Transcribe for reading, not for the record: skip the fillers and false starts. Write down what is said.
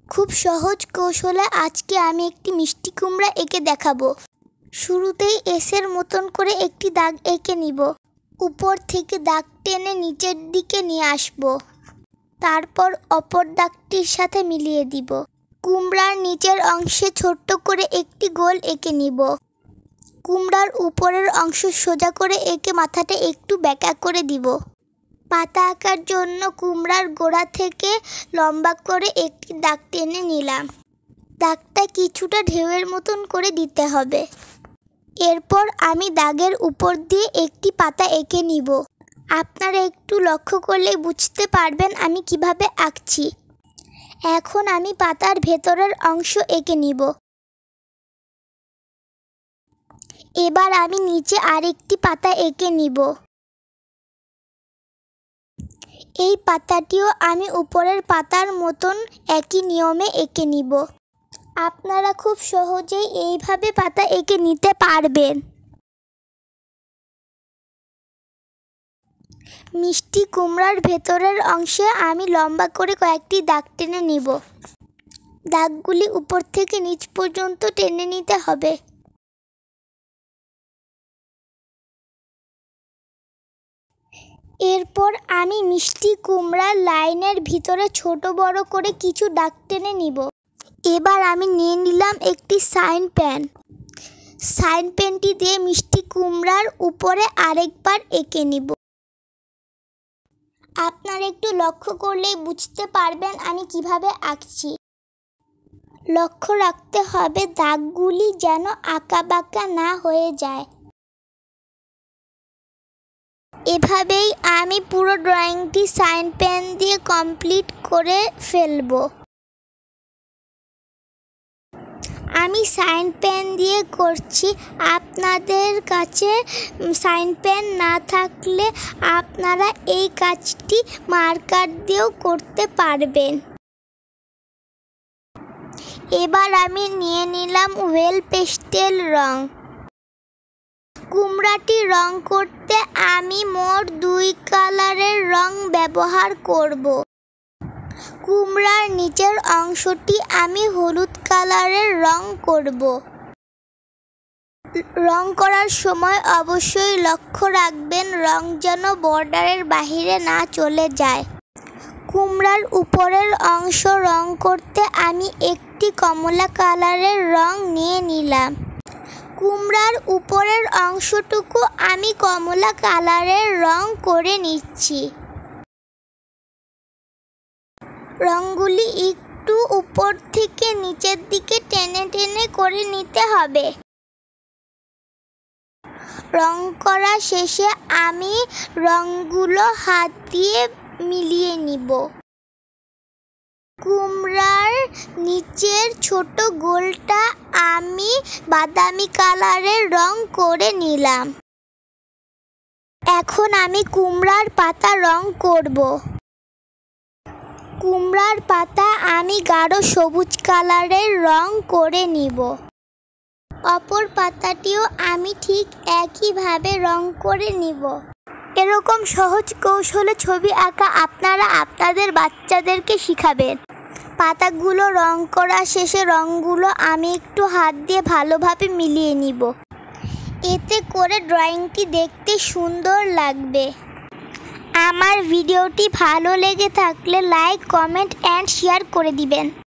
খুব সহজ কৌশলে আজকে আমি একটি মিষ্টি কুমড়া এঁকে দেখাবো। শুরুতেই এসের মতন করে একটি দাগ এঁকে নিব। উপর থেকে দাগ টেনে নিচের দিকে নিয়ে আসব। তারপর অপর দাগটির সাথে মিলিয়ে দিব। কুমড়ার নিচের অংশে ছোট্ট করে একটি গোল এঁকে নিব। কুমড়ার উপরের অংশ সোজা করে এঁকে মাথাটা একটু বেঁকা করে দিব। পাতা আঁকার জন্য কুমড়ার গোড়া থেকে লম্বা করে একটি দাগ টেনে নিলাম। দাগটা কিছুটা ঢেউয়ের মতন করে দিতে হবে। এরপর আমি দাগের উপর দিয়ে একটি পাতা এঁকে নিব। আপনারা একটু লক্ষ্য করলে বুঝতে পারবেন আমি কিভাবে আঁকছি। এখন আমি পাতার ভেতরের অংশ এঁকে নিব। এবার আমি নিচে আরেকটি পাতা এঁকে নিব। এই পাতাটিও আমি উপরের পাতার মতন একই নিয়মে এঁকে নিব। আপনারা খুব সহজেই এইভাবে পাতা এঁকে নিতে পারবেন। মিষ্টি কুমড়ার ভেতরের অংশে আমি লম্বা করে কয়েকটি দাগ টেনে নিব। দাগগুলি উপর থেকে নিচ পর্যন্ত টেনে নিতে হবে। এরপর আমি মিষ্টি কুমড়ার লাইনের ভিতরে ছোট বড় করে কিছু দাগ টেনে নিব। এবার আমি নিয়ে নিলাম একটি সাইন পেন। সাইন পেনটি দিয়ে মিষ্টি কুমড়ার উপরে আরেকবার এঁকে নিব। আপনারা একটু লক্ষ্য করলেই বুঝতে পারবেন আমি কিভাবে আঁকছি। লক্ষ্য রাখতে হবে দাগগুলি যেন আঁকাবাঁকা না হয়ে যায়। এভাবেই আমি পুরো ড্রয়িংটি সাইন পেন দিয়ে কমপ্লিট করে ফেলব। আমি সাইন পেন দিয়ে করছি। আপনাদের কাছে সাইন পেন না থাকলে আপনারা এই কাজটি মার্কার দিয়েও করতে পারবেন। এবার আমি নিয়ে নিলাম ওয়েল পেস্টেল রং। কুমড়াটি রং করতে আমি মোট 2 কালারের রং ব্যবহার করব। কুমড়ার নিচের অংশটি আমি হলুদ কালারের রং করব। রং করার সময় অবশ্যই লক্ষ্য রাখবেন রং যেন বর্ডারের বাইরে না চলে যায়। কুমড়ার উপরের অংশ রং করতে আমি একটি কমলা কালারের রং নিয়ে নিলাম। কুমড়ার উপরের অংশটুকু আমি কমলা কালারের রং করে নিচ্ছি। রঙগুলি একটু উপর থেকে নিচের দিকে টেনে টেনে করে নিতে হবে। রং করা শেষে আমি রঙগুলো হাত দিয়ে মিলিয়ে নিব। কুমড়ার নিচের ছোট গোলটা আমি বাদামি কালারের রং করে নিলাম। এখন আমি কুমড়ার পাতা রং করব। কুমড়ার পাতা আমি গাঢ় সবুজ কালারের রং করে নিব। অপর পাতাটিও আমি ঠিক একইভাবে রং করে নিব। এরকম সহজ কৌশলে ছবি আঁকা আপনারা আপনাদের বাচ্চাদেরকে শিখাবেন। পাতাগুলো রং করা শেষে রঙগুলো আমি একটু হাত দিয়ে ভালোভাবে মিলিয়ে নিব। এতে করে ড্রয়িংটি দেখতে সুন্দর লাগবে। আমার ভিডিওটি ভালো লেগে থাকলে লাইক, কমেন্ট অ্যান্ড শেয়ার করে দিবেন।